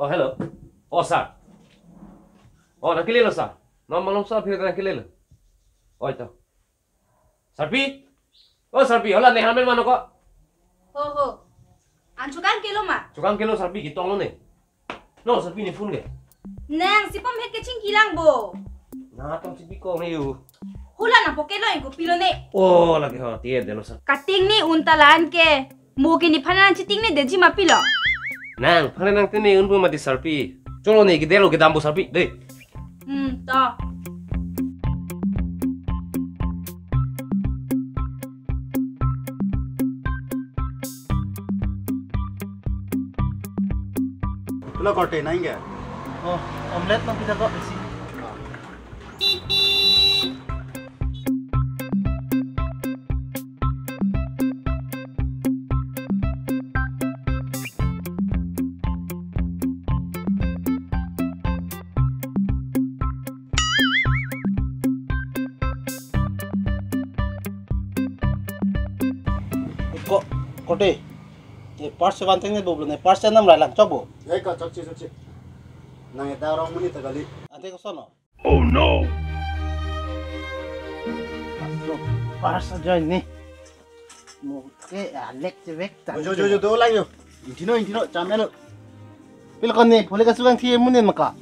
Oh, hello. Oh, sir. Oh, nakilala, sir. Namalong sir, pero nakilala. Oh, ito. Sarpi? Oh, Sarpi. Hola, ni hamil man ako. Ho. Ang sukan kilo ma. Sukan kilo, Sarpi. Gitong lo ni. No, Sarpi ni phone ke. Nang sipam het kecing kilang bo. Nah, tong si Biko ni you. Hula na pokelo yung pilo ne. Oh, lagi ha. Tiyan din, sir. Kating ni untalaan ke. Mungkin ni panan citing ni deji mapilo. Nang, paling nang tini unpu mati Sarpi. Colo ni kita lo kita ambu Sarpi, deh. To. Lo korte naing ya? Oh, omelet ng pita ko. Isi. Korte. Parts one thing ni boblo ne parts nam ra lang chobo. Eka chakchi. Nang ita orang muni tagali. Ate ko sono. Oh no. Pasok parts join ni. Mo ke alek cewek. Jo do lang yo. Intino chamelo. Pil kon ni boleh ka sugang thi munin maka.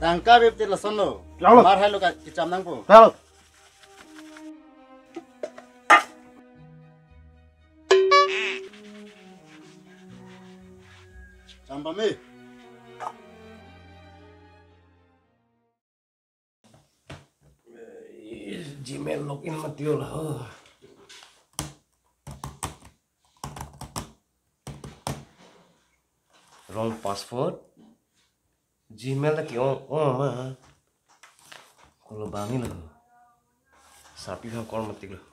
Tangka bepte la sonlo. Lalo. Mar halo ka cham nang po. Halo. Chamba me. Gmail login mati lah. Wrong password. Gmail lagi mah. Kalau bangi lah. Sapi kan call mati lah.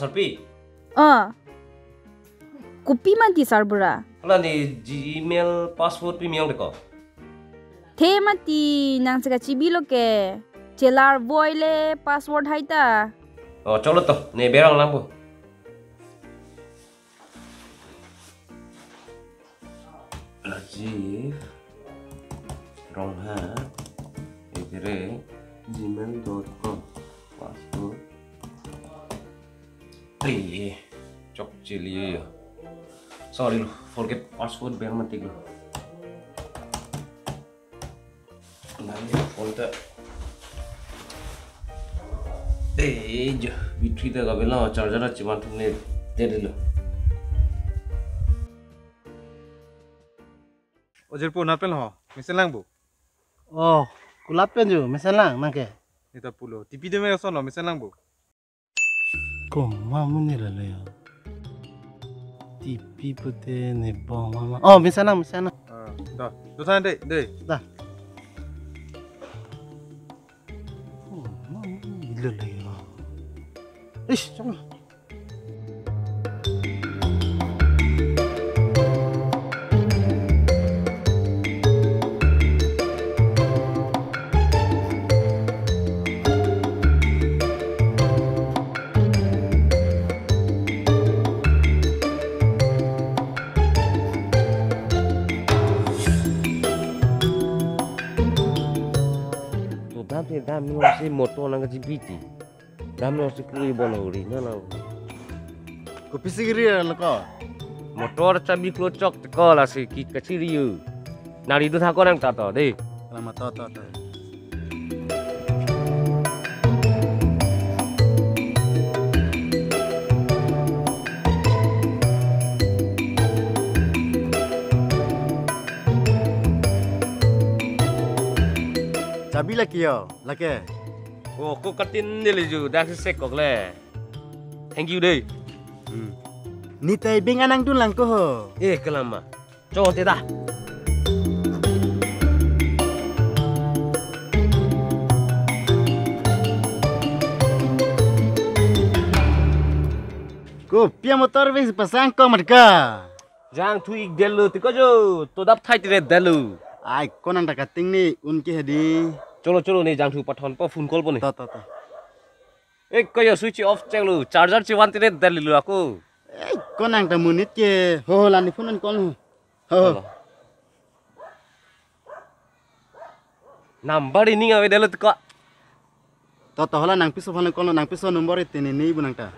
Sarpi. Kupi mati sarbura. Hala ni Gmail password pi miang deko. The mati nang sega cibilo ke. Celar boyle password haita. Oh, cholo to. Ne berang lampu. Rajif Rongha @gmail.com password. Cok cili ya. Sorry lo, forget password biar mati lo. Nanti phone ta. Jo, battery ta kabela charger chiman thune de dilo. Ojer po napel ho, misen lang bu. Oh, kulapen jo, mesen lang nangke. Ita pulo, tipi de me sono misen lang bu. Koma muni lalo ya. Tipi pute ne bong mama. Oh, mesen lang. Dah, dosan deh. Dah. Oh, mami lalo ya. Ish, coba. Dami no si motor nang GPT. Dami no si kuri bono uri na. Kopi sigiri lo ko. Motor cabi klocok teko lah si kecil you. Nari itu thako nang tato deh. Lama to. Cabi lagi yo, lagi. Oh, kau katin ni leju, dah sesek kok le. Thank you deh. Ni tai bing anang dun lang ko ho. Kelama. Coba tidak. Ko pia motor wis pasang ko mereka. Jang tu ik delu tiko jo. To dap thai tire delu. Ai konang ta kating ni unki hedi. Cholo ni jang tu pathon po phone call po ni. To. Ek koyo switch off chenglu. Charger chiwan tire delu aku. Ai konang ta munit ke ho lan ni phone call ho. Number ini ngawe delu tiko. To hola nang piso phone call nang piso number itene ni bunang ta.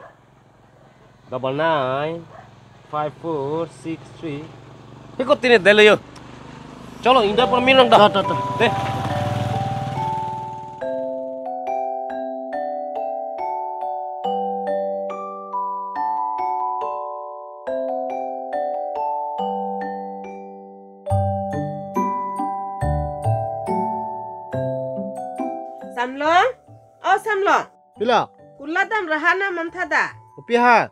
99 5463. Ikut ini delu yo. Cholo indah por minang dah. To. Deh. Samlong, oh Samlong, Pila, kuladam rahana mantada. upiha.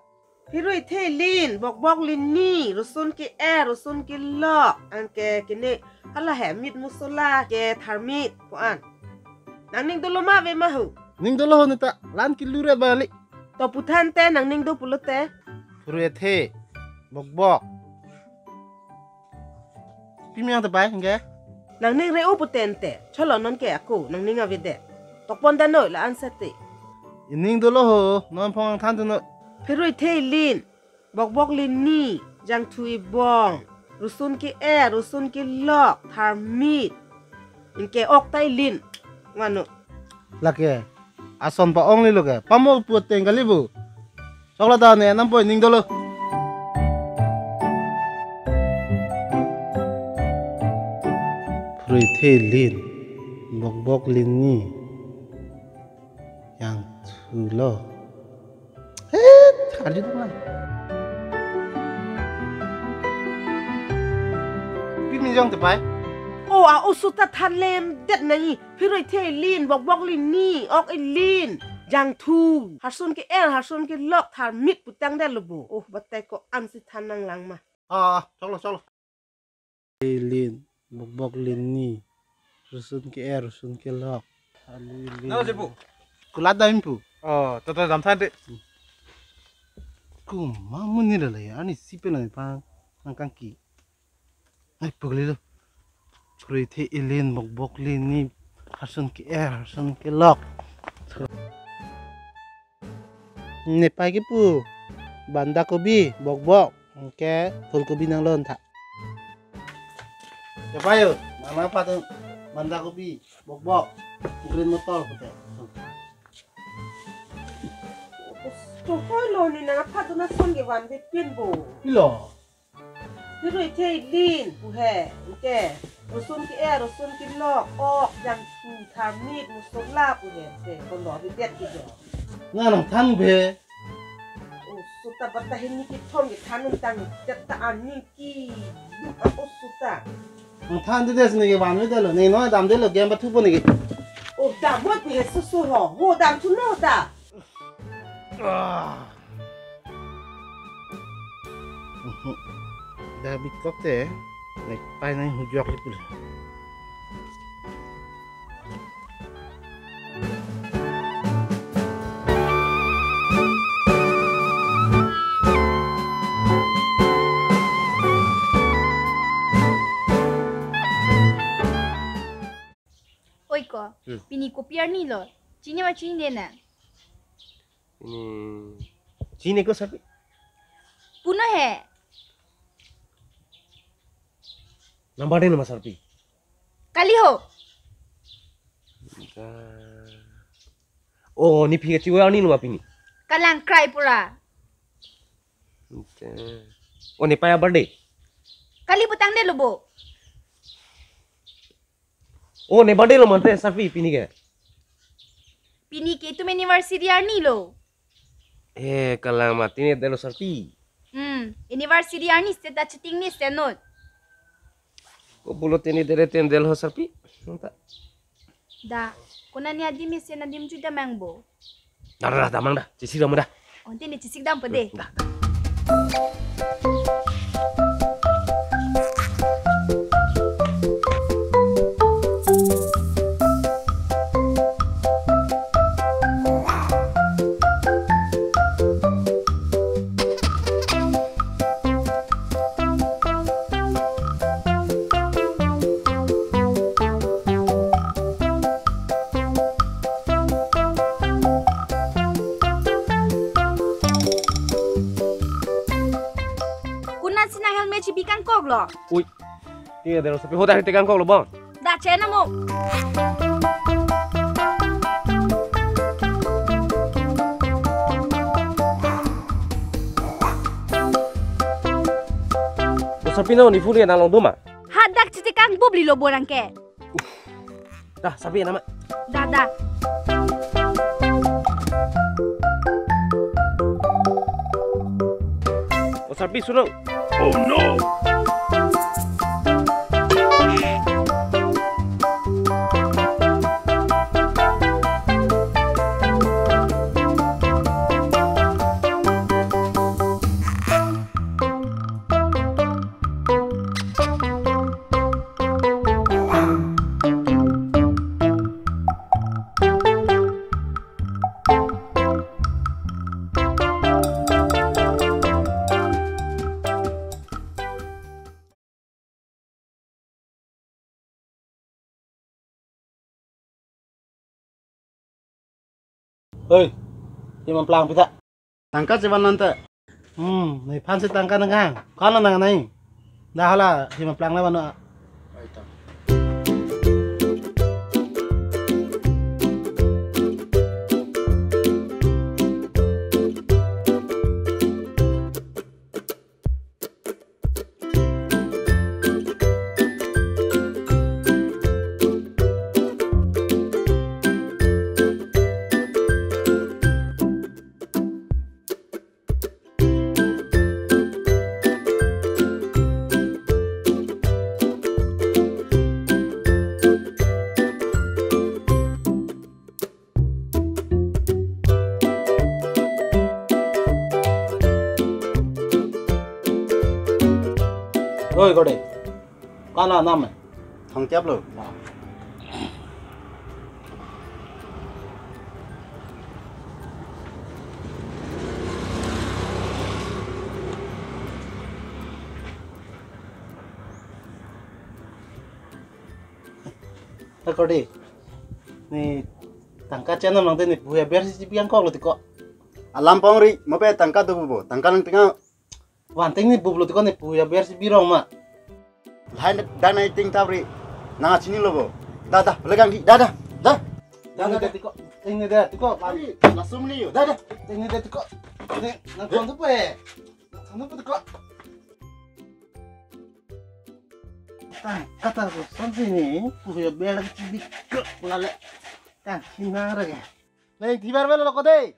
Hirui the lin, bok lin ni, rusun ki rusun ki lok, angke kini hala hemit musula ke tharmit kuan. Nang ning doloma ve mahu. Ning dolo nita, lan kilure balik. To putan te nang ning do pulute. Purete, bok. Pimi yang terbaik enggak? Nang ning reu putente, cholo non ke aku nang ning avide. Tokpon da noi la ansate. Ning dolo ho, non pong tan tu no. Hirui the lin, bok lin ni, jang thui bong. Rusun ki rusun ki lok, tharmit. Inke ok tai lin. Nganu. Laki, ason pa ong lilo ke, pamo puting kalibu. Sokla ta ne, nampoy ning dolo. Purete lin, bok lin ni, yang tu lo. Ada tu mana? Pimi jang terbaik. Oh, usuta thalem det nai. Hiroi the lin, bok lin ni, ok lin. Jang tu. Harsun ki harsun ki lok tharmit putang da lubu. Oh, batai ko ansi thanang lang ma. Soklo. Lin, bok lin ni, rusun ki lok. Nau jepu. Kulada impu. Oh, toto jam thai deh. Ku mamu ni lah ya, ani siapa ni pang angkangki. Ay pagli lo. Purete ilin bok lin ni, harsun ki lok. Ni pagi pu, banda kobi bok, ke fulkobi nang lon tak. Ya payo, mana apa tu banda kobi bok, green motor putih. To hoi lo ni na patu na son ge wan ve pin bo. Ilo, Hiroi the lin, bu he. Ke. Rusun ki lok, ok jang tu tharmit musula bu he. Se kon lo ve det ki jo. nganong tan be. Oh, suta batai ni ki thong ge thanun tang jatta ani ki. Oh, suta. Tan tu des ni wan we dalo, ni no dam dalo game batu pun ni. Oh, dam what be su ho. Ho dam tu no da. Dah bikok teh, naik pai naik hujok ni pun. Oi ko, pini kopiar ni lo. Cini ma cini dena. Ini Cini ko sabi. Puno he. Number ni nama sarpi. Kali ho. Oh, ni pingat ciwa ni nama pini. Kalang cry pura. Oh, ni paya birthday. Kali putang de lobo. Oh, ni birthday lo mante sarpi pini ke. Pini ke tu anniversary ni lo. Kalau mati ni delo sarpi. Anniversary ni seta chatting ni senot. Ko bulot ini dere ten delo sarpi. Nta. Da, kuna ni adi mi sena dim juda mangbo. Dah, damang dah. Cisi dah mudah. Onti ni cisik dam pede. Dah. lo. Ui, tia deh lo sapi hoda hiti kang kok lo bang. Dah cena mo. Lo sapi na ni fuli na long duma. Hadak citi kang bubli lo borang ke. Dah sapi nama. Dah dah. Lo sapi sunung. Oh no. Oi, Imam Plang pita. Tangka ceban nanti. Nih pan si tangka nengang. Kana nang nai. Dah lah Imam Plang lah mana. Oi kode. Kana nama. Thong tiap lo. Kode. Nih tangka channel nang nih buaya biar si cipiang kok lo tiko. Alam pongri, mau pe tangka tu bu, tangka nang tengah. Wanting nih bublo tiko nih buaya biar si birong mak. Lain dan naik ting tabri, nang sini lo bu. Dah dah, belegang di, dah dah, dah. Ini deh tiko, ini deh tiko. Lari, langsung ni, dah dah. Ini deh tiko. Ini nang tuan tu pe. Nang tu tiko. Kata aku sampai ni, buaya biar si bikok lale. Kan, hina lagi. Nih, tibar bela lo kode.